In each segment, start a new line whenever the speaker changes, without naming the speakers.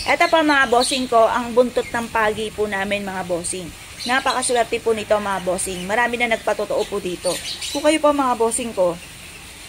Ito pa mga bossing ko, ang buntot ng pagi po namin mga bossing. Napakaswerte po nito mga bossing. Marami na nagpatotoo po dito. Kung kayo po mga bossing ko,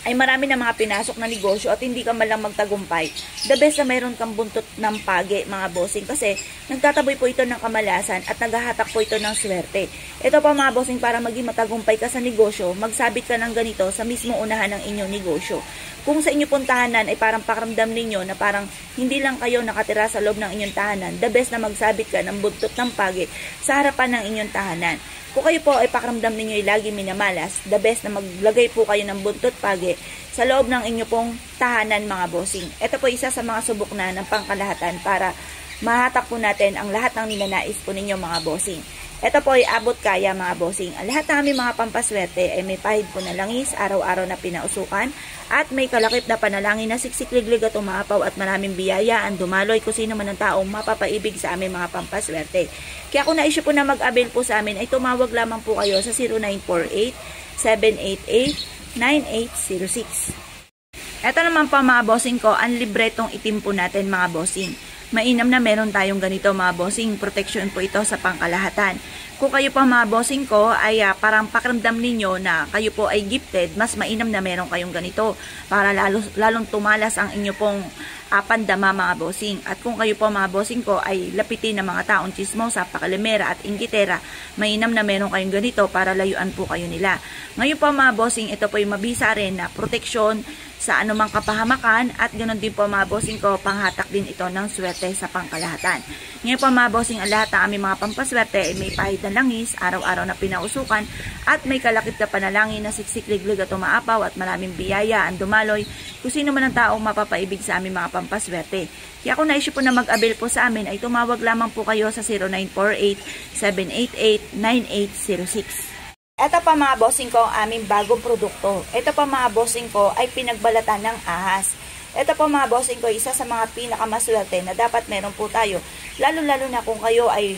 ay marami na mga pinasok na negosyo at hindi ka malang magtagumpay. The best na mayroon kang buntot ng pagi, mga bossing, kasi nagtataboy po ito ng kamalasan at naghahatak po ito ng swerte. Ito pa mga bossing, para maging matagumpay ka sa negosyo, magsabit ka ng ganito sa mismo unahan ng inyong negosyo. Kung sa inyo pong tahanan ay parang pakiramdam ninyo na parang hindi lang kayo nakatira sa loob ng inyong tahanan, the best na magsabit ka ng buntot ng pagi sa harapan ng inyong tahanan. Kung kayo po ay pakiramdam ninyo ay lagi minamalas, the best na maglagay po kayo ng buntot pagi sa loob ng inyo pong tahanan mga bossing. Ito po isa sa mga subok na ng pangkalahatan para mahatak po natin ang lahat ng ninanais po ninyo mga bossing. Ito po ay abot kaya mga bossing. Ang lahat ng aming mga pampaswerte ay may pahid po na langis, araw-araw na pinausukan, at may kalakip na panalangin na siksik-liglig at umapaw at maraming biyaya ang dumaloy kung sino man ang taong mapapaibig sa aming mga pampaswerte. Kaya kung naisip po na mag-avail po sa amin, ay tumawag lamang po kayo sa 0948-788-9806. Ito naman po mga bossing ko, ang libretong itim po natin mga bossing. Mainam na meron tayong ganito mga bossing, protection po ito sa pangkalahatan. Kung kayo po mga bossing ko ay parang pakiramdam ninyo na kayo po ay gifted, mas mainam na meron kayong ganito para lalong tumalas ang inyo pong pandama mga bossing. At kung kayo po mga bossing ko ay lapitin ng mga taong chismosa, pakalimera at inggitera, mainam na meron kayong ganito para layuan po kayo nila. Ngayon po mga bossing, ito po yung mabisa rin na proteksyon sa anumang kapahamakan at ganoon din po mga bossing ko, panghatak din ito ng swerte sa pangkalahatan. Ngayon po mga bossing, ang lahat ng aming mga pampaswerte ay may pahid na langis, araw-araw na pinausukan at may kalakip na panalangin na siksik-liglig at umaapaw at maraming biyaya ang dumaloy kung sino man ang taong mapapaibig sa aming mga pampaswerte. Kaya kung naisip po na mag-avail po sa amin ay tumawag lamang po kayo sa 0948-788-9806. Ito pa mga bossing ko ang aming bagong produkto. Ito pa mga bossing ko ay pinagbalatan ng ahas. Ito po mga bossing ko, isa sa mga pinakamaswerte na dapat meron po tayo. Lalo-lalo na kung kayo ay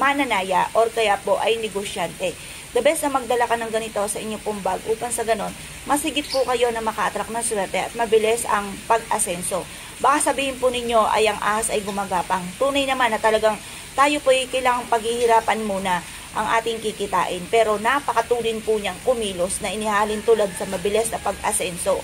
mananaya or kaya po ay negosyante. The best na magdala ka ng ganito sa inyong pong bag upang sa ganon, masigit po kayo na maka-attract ng swerte at mabilis ang pag-asenso. Baka sabihin po ninyo ay ang ahas ay gumagapang. Tunay naman na talagang tayo po ay kailangang paghihirapan muna ang ating kikitain. Pero napakatulin po niyang kumilos na inihalin tulad sa mabilis na pag-asenso.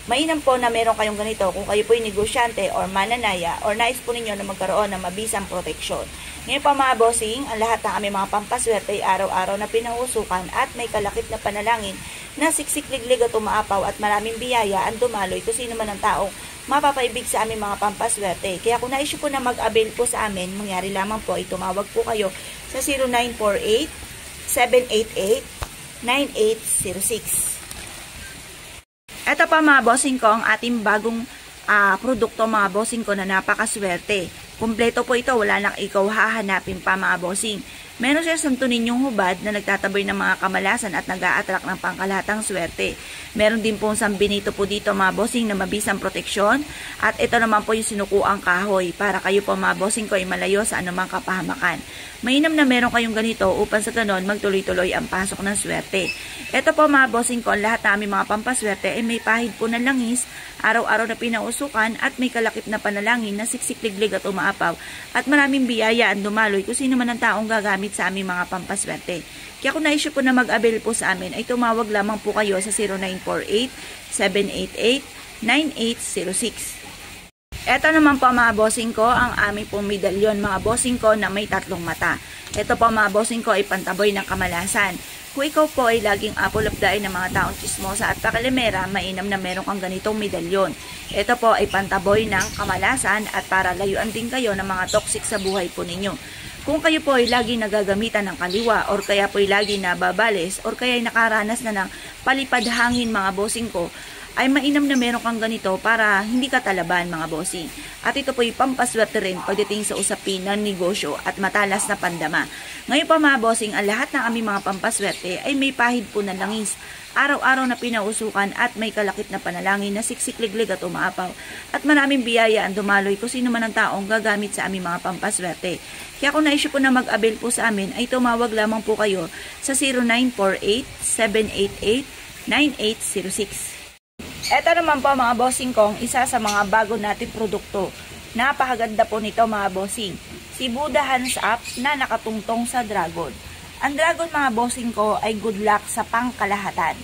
Mainam po na meron kayong ganito kung kayo po ay negosyante or mananaya or nais po ninyo na magkaroon ng mabisang proteksyon. Ngayon pa mga bossing, ang lahat ng aming mga pampaswerte ay araw-araw na pinahusukan at may kalakip na panalangin na siksik-liglig at umaapaw at maraming biyaya ang dumaloy kung sino man ang taong mapapaibig sa aming mga pampaswerte. Kaya kung naisip po na mag-avail po sa amin, mangyari lamang po ay tumawag po kayo sa 0948-788-9806. Ito pa mga bossing ko, ang ating bagong produkto mga bossing ko na napakaswerte. Kumpleto po ito, wala nang ikaw hahanapin pa mga bossing. Meron siya santunin yung hubad na nagtataboy ng mga kamalasan at nag-a-attract ng pangkalahatang swerte. Meron din pong sambinito po dito mga bossing na mabisang proteksyon. At ito naman po yung sinukuang kahoy para kayo po mga bossing ko ay malayo sa anumang kapahamakan. Mainam na meron kayong ganito upang sa ganon magtuloy-tuloy ang pasok ng swerte. Ito po mga bossing ko, lahat na aming mga pampaswerte ay may pahid po ng langis, araw-araw na pinausukan at may kalakip na panalangin na siksik-liglig at umaapaw at maraming biyaya ang dumaloy kung sino man ang taong gagamit sa aming mga pampaswerte. Kaya kung naisip po na mag-avail po sa amin ay tumawag lamang po kayo sa 0948-788-9806. Ito naman po mga bossing ko, ang aming pong medalyon mga bossing ko na may 3 mata. Ito po mga bossing ko ay pantaboy ng kamalasan. Kung ikaw po ay laging apple of the eye ng mga taong chismosa at pakalimera, mainam na meron kang ganitong medalyon. Ito po ay pantaboy ng kamalasan at para layuan din kayo ng mga toxic sa buhay po ninyo. Kung kayo po ay lagi nagagamitan ng kaliwa or kaya po ay lagi nababales or kaya ay nakaranas na ng palipad hangin mga bossing ko, ay mainam na meron kang ganito para hindi ka talaban mga bossing. At ito po ay pampaswerte rin pagdating sa usapin ng negosyo at matalas na pandama. Ngayon pa mga bossing, ang lahat ng aming mga pampaswerte ay may pahid po ng langis, araw-araw na pinausukan at may kalakip na panalangin na siksik-liglig at umaapaw. At maraming biyaya ang dumaloy kung sino man ang taong gagamit sa aming mga pampaswerte. Kaya kung naisip po na mag-avail po sa amin ay tumawag lamang po kayo sa 0948-788-9806. Ito naman po mga bossing kong, isa sa mga bago nating produkto. Napakaganda po nito mga bossing. Si Buddha hands up na nakatungtong sa dragon. Ang dragon mga bossing ko ay good luck sa pangkalahatan.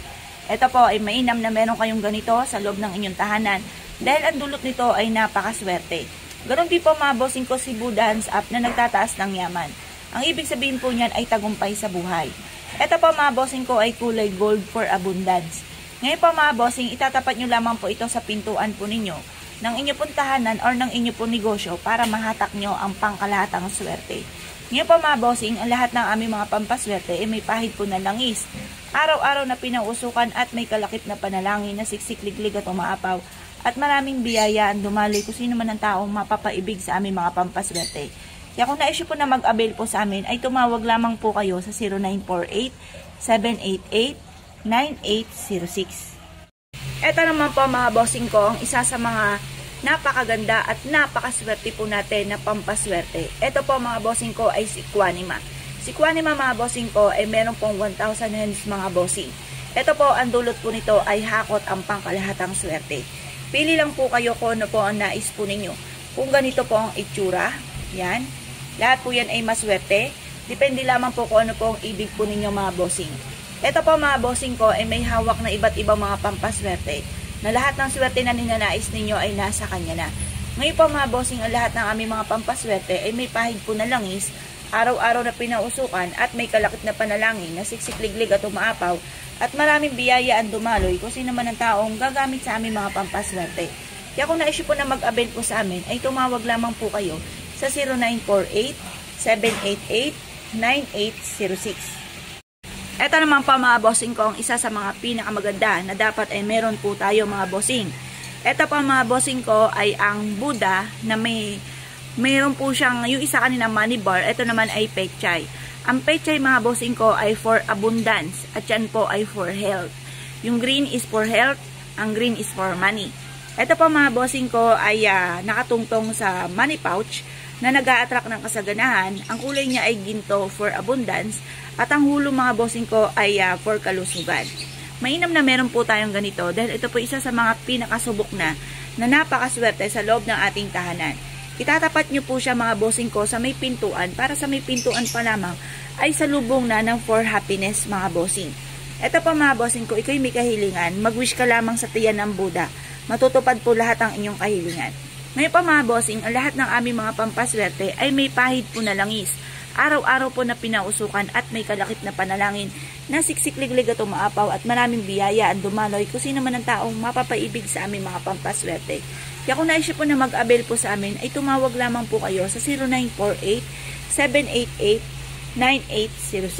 Ito po ay mainam na meron kayong ganito sa loob ng inyong tahanan dahil ang dulot nito ay napakaswerte. Ganon din po mga bossing ko si Buddha hands up na nagtataas ng yaman. Ang ibig sabihin po niyan ay tagumpay sa buhay. Ito po mga bossing ko ay kulay gold for abundance. Ngayon po mga bossing, itatapat nyo lamang po ito sa pintuan po ninyo ng inyo pong tahanan or ng inyo pong negosyo para mahatak nyo ang pangkalahatang swerte. Ngayon po mga bossing, ang lahat ng aming mga pampaswerte ay may pahid po na langis. Araw-araw na pinauusukan at may kalakip na panalangin na siksik-liglig at umaapaw at maraming biyaya ang dumaloy kung sino man ang taong mapapaibig sa aming mga pampaswerte. Kaya kung na-issue po na mag-avail po sa amin, ay tumawag lamang po kayo sa 0948-788-9806. Ito naman po mga bossing ko, ang isa sa mga napakaganda at napakaswerte po natin na pampaswerte. Ito po mga bossing ko ay si Quanima. Si Quanima mga bossing ko ay meron pong 1,000 hands mga bossing. Ito po ang dulot po nito ay hakot ang pangkalahatang swerte. Pili lang po kayo kung ano po ang nais po ninyo. Kung ganito po ang itsura, yan. Lahat po yan ay maswerte. Depende lamang po kung ano po ang ibig po ninyo mga bossing. Ito po mga bossing ko ay may hawak na iba't ibang mga pampaswerte na lahat ng swerte na ninanais ninyo ay nasa kanya na. Ngayon po mga bossing, ang lahat ng aming mga pampaswerte ay may pahid po na langis, araw-araw na pinausukan at may kalakip na panalangin na siksik-liglig at umaapaw at maraming biyaya ang dumaloy kung sino man ang taong gagamit sa aming mga pampaswerte. Kaya kung na-issue po na mag-avail po sa amin ay tumawag lamang po kayo sa 0948-788-9806. Ito naman pa mga bossing ko ang isa sa mga pinakamaganda na dapat ay meron po tayo mga bossing. Ito pa mga bossing ko ay ang Buddha na mayroon po siyang, yung isa kanina money bar, ito naman ay pechay. Ang pechay mga bossing ko ay for abundance at yan po ay for health. Yung green is for health, ang green is for money. Ito pa mga bossing ko ay nakatungtong sa money pouch na nag-a-attract ng kasaganahan. Ang kulay niya ay ginto for abundance at ang hulo mga bossing ko ay for kalusugan. Mainam na meron po tayong ganito dahil ito po isa sa mga pinakasubok na napakaswerte sa loob ng ating tahanan. Itatapat nyo po siya mga bossing ko sa may pintuan para sa may pintuan pa lamang ay salubong na ng for happiness mga bossing. Ito pa mga bossing ko, ikaw may kahilingan, mag-wish ka lamang sa tiyan ng Buddha. Matutupad po lahat ang inyong kahilingan. Ngayon pa mga bossing, ang lahat ng aming mga pampaswerte ay may pahid po na langis. Araw-araw po na pinausukan at may kalakip na panalangin na siksik-liglig at umaapaw at maraming biyaya ang dumaloy kung sino man ang taong mapapaibig sa aming mga pampaswerte. Kaya kung na-issue po na mag-avail po sa amin ay tumawag lamang po kayo sa 0948-788-9806.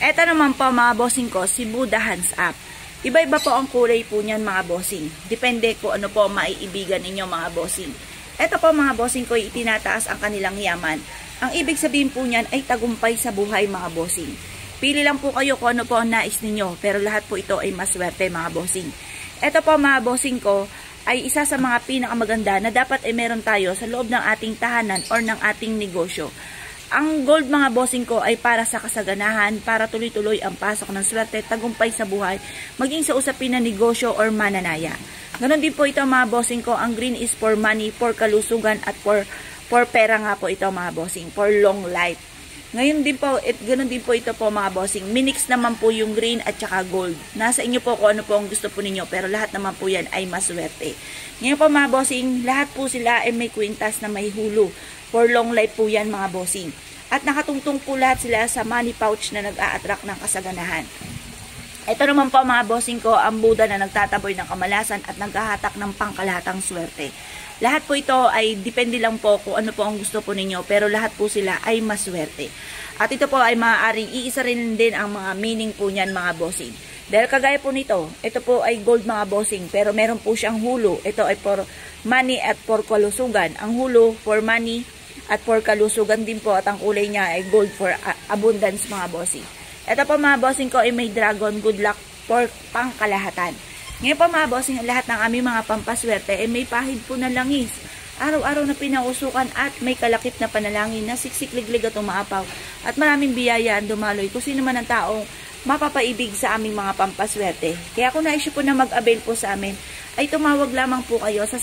Eto naman po mga bossing ko, si Buddha hands up. Iba-iba po ang kulay po niyan mga bossing. Depende kung ano po maiibigan ninyo mga bossing. Ito po mga bossing ko, itinataas ang kanilang yaman. Ang ibig sabihin po niyan ay tagumpay sa buhay mga bossing. Pili lang po kayo kung ano po ang nais ninyo, pero lahat po ito ay maswerte mga bossing. Ito po mga bossing ko ay isa sa mga pinakamaganda na dapat ay meron tayo sa loob ng ating tahanan or ng ating negosyo. Ang gold mga bossing ko ay para sa kasaganahan, para tuloy-tuloy ang pasok ng swerte, tagumpay sa buhay, maging sa usapin ng negosyo or mananaya. Ganon din po ito mga bossing ko, ang green is for money, for kalusugan at for pera nga po ito mga bossing, for long life. Ngayon din po, ganon din po ito po mga bossing, minix naman po yung green at saka gold. Nasa inyo po kung ano po ang gusto po ninyo, pero lahat naman po yan ay maswerte. Ngayon po mga bossing, lahat po sila ay may kwintas na may hulo. For long life po yan mga bossing. At nakatungtong po lahat sila sa money pouch na nag-a-attract ng kasaganahan. Ito naman po mga bossing ko, ang Buddha na nagtataboy ng kamalasan at naghahatak ng pangkalahatang swerte. Lahat po ito ay depende lang po kung ano po ang gusto po ninyo, pero lahat po sila ay maswerte. At ito po ay maaaring iisa rin din ang mga meaning po niyan mga bossing. Dahil kagaya po nito, ito po ay gold mga bossing, pero meron po siyang hulo. Ito ay for money at for kalusugan. Ang hulo for money at for kalusugan din po at ang kulay niya ay gold for abundance mga bossing. Ito po mga bossing ko ay may dragon, good luck for pangkalahatan. Ngayon po mga bossing, lahat ng aming mga pampaswerte ay may pahid po na langis. Araw-araw na pinausukan at may kalakip na panalangin na siksik-liglig at umaapaw at maraming biyaya ang dumaloy kung sino man ang taong mapapaibig sa aming mga pampaswerte. Kaya kung na-issue po na mag-avail po sa amin, ay tumawag lamang po kayo sa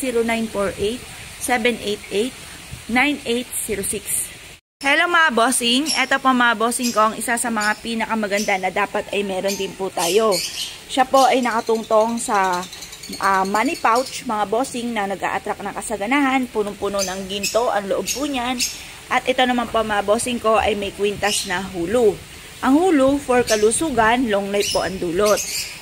0948-988-9806. Hello mga bossing, eto po mga bossing ko ang isa sa mga pinakamaganda na dapat ay meron din po tayo. Siya po ay nakatungtong sa money pouch mga bossing na nag-a-attract ng kasaganahan, punong-puno ng ginto ang loob po niyan. At ito naman po mga bossing ko ay may kwintas na hulu. Ang hulu for kalusugan, long life po ang dulot.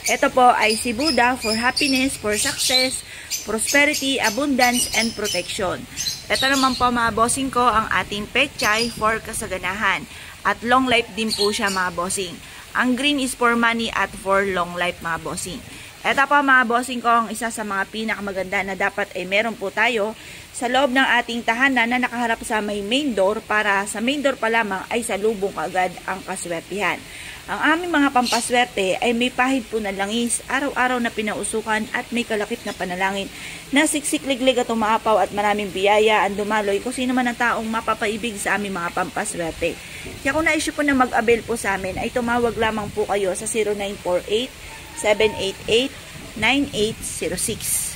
Ito po ay si Buddha for happiness, for success, prosperity, abundance, and protection. Ito naman po mga bossing ko ang ating pechay for kasaganahan. At long life din po siya mga bossing. Ang green is for money at for long life mga bossing. Ito po mga bossing ko ang isa sa mga pinakamaganda na dapat ay meron po tayo sa loob ng ating tahanan na nakaharap sa may main door para sa main door pa lamang ay salubong agad ang kaswertihan. Ang aming mga pampaswerte ay may pahid po na langis, araw-araw na pinausukan at may kalakip na panalangin na siksik-liglig at umaapaw at maraming biyaya ang dumaloy kung sino man ang taong mapapaibig sa aming mga pampaswerte. Kaya kung na-issue po na mag-avail po sa amin ay tumawag lamang po kayo sa 0948-788-9806.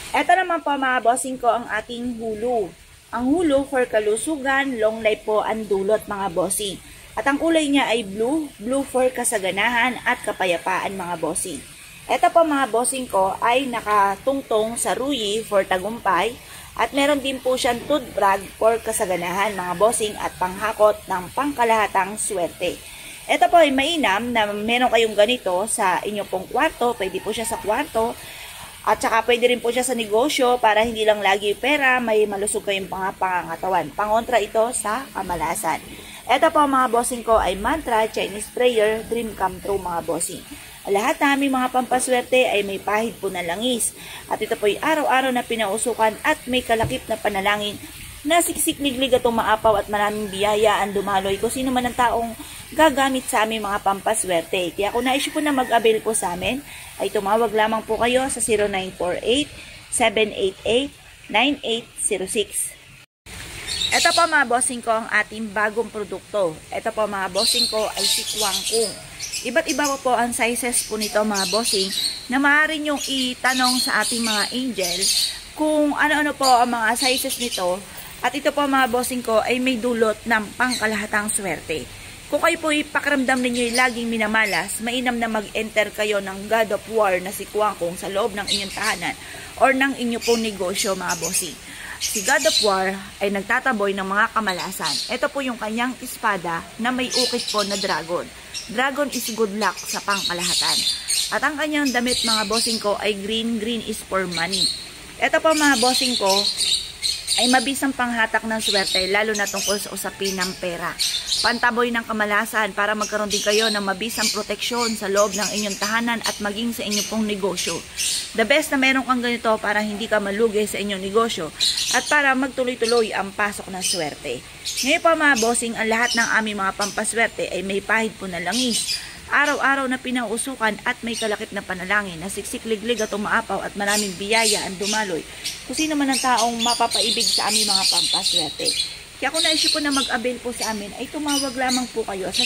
Ito naman po mga bossing ko ang ating hulu. Ang hulu for kalusugan, long life po ang dulot mga bossing. At ang kulay niya ay blue, blue for kasaganahan at kapayapaan mga bossing. Ito po mga bossing ko ay nakatungtong sa ruyi for tagumpay at meron din po siyang toothbrag for kasaganahan mga bossing at panghakot ng pangkalahatang swerte. Ito po ay mainam na meron kayong ganito sa inyo pong kwarto, pwede po siya sa kwarto. At saka pwede rin po siya sa negosyo para hindi lang lagi pera, may malusog kayong pangangatawan. Pangontra ito sa kamalasan. Ito po mga bossing ko ay mantra, Chinese prayer, dream come true mga bossing. Lahat na aming mga pampaswerte ay may pahid po na langis. At ito po ay araw-araw na pinausukan at may kalakip na panalangin na siksik-liglig at umaapaw at maraming biyaya ang dumaloy kung sino man ang taong gagamit sa aming mga pampaswerte. Kaya kung na-issue po na mag-avail po sa amin, ay tumawag lamang po kayo sa 0948-788-9806. Ito po mga bossing ko ang ating bagong produkto. Ito po mga bossing ko ay si Kwangkung. Iba't iba po ang sizes po nito mga bossing na maaari nyong itanong sa ating mga angel kung ano-ano po ang mga sizes nito. At ito po mga bossing ko ay may dulot ng pangkalahatang swerte. Kung kayo po ipakiramdam ninyo yung laging minamalas, mainam na mag-enter kayo ng God of War na si Kwangkung sa loob ng inyong tahanan or ng inyo pong negosyo mga bossing. Si God of War ay nagtataboy ng mga kamalasan. Ito po yung kanyang espada na may ukit po na dragon. Dragon is good luck sa pangkalahatan. At ang kanyang damit mga bossing ko ay green. Green is for money. Ito po mga bossing ko ay mabisang panghatak ng swerte lalo na tungkol sa usapin ng pera. Pantaboy ng kamalasan para magkaroon din kayo ng mabisang proteksyon sa loob ng inyong tahanan at maging sa inyong pong negosyo. The best na meron kang ganito para hindi ka malugi sa inyong negosyo at para magtuloy-tuloy ang pasok ng swerte. Ngayon pa mga bossing, ang lahat ng aming mga pampaswerte ay may pahid po na langis. Araw-araw na pinausukan at may kalakip na panalangin na siksik-liglig at umaapaw at maraming biyaya ang dumaloy kung sino man ang taong mapapaibig sa aming mga pampaswerte. Kaya kung na-issue po na mag-avail po sa amin, ay tumawag lamang po kayo sa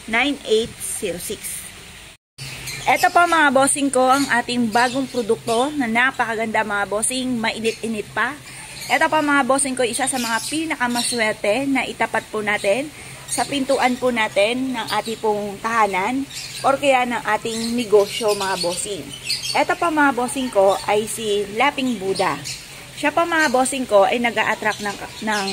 0948-788-9806. Ito po mga bossing ko, ang ating bagong produkto na napakaganda mga bossing, mainit-init pa. Ito po mga bossing ko, isa sa mga pinakamaswerte na itapat po natin sa pintuan po natin ng ating pong tahanan or kaya ng ating negosyo mga bossing. Ito po mga bossing ko ay si Laping Buddha. Siya pa mga bossing ko ay nag-a-attract ng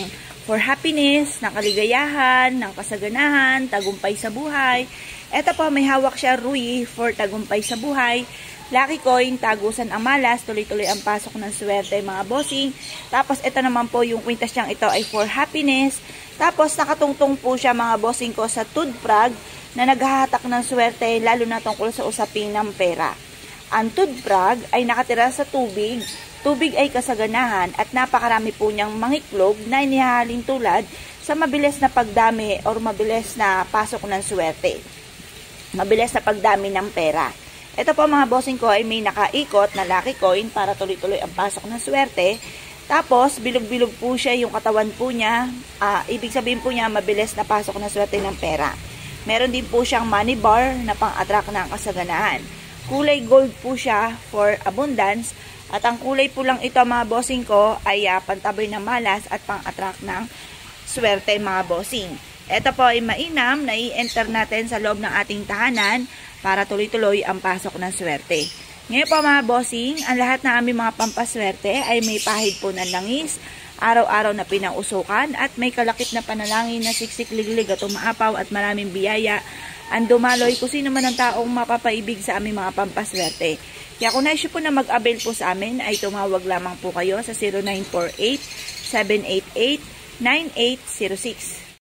for happiness, ng kaligayahan, ng kasaganahan, tagumpay sa buhay. Ito po may hawak siya ruyi for tagumpay sa buhay. Lucky coin, tagusan ang malas, tuloy-tuloy ang pasok ng swerte mga bossing. Tapos ito naman po yung kwintas niyang ito ay for happiness. Tapos nakatungtong po siya mga bossing ko sa toothbrag na naghahatak ng swerte lalo na tungkol sa usapin ng pera. Ang toothbrag ay nakatira sa tubig. Tubig ay kasaganahan at napakarami po niyang mangiklog na inihahalin tulad sa mabilis na pagdami or mabilis na pasok ng swerte. Mabilis na pagdami ng pera. Ito po mga bossing ko ay may nakaikot na lucky coin para tuloy-tuloy ang pasok ng swerte. Tapos bilog-bilog po siya yung katawan po niya. Ibig sabihin po niya mabilis na pasok ng swerte ng pera. Meron din po siyang money bar na pang-attract ng kasaganahan. Kulay gold po siya for abundance. At ang kulay po lang ito mga bossing ko ay pantaboy ng malas at pang-attract ng swerte mga bossing. Ito po ay mainam na i-enter natin sa loob ng ating tahanan para tuloy-tuloy ang pasok ng swerte. Ngayon po mga bossing, ang lahat ng aming mga pampaswerte ay may pahid po ng langis, araw-araw na pinausukan at may kalakip na panalangin na siksik-liglig at umaapaw at maraming biyaya ang dumaloy kung sino man ang taong mapapaibig sa aming mga pampaswerte. Kaya kung naisyo po na mag-avail po sa amin ay tumawag lamang po kayo sa 0948-788-9806.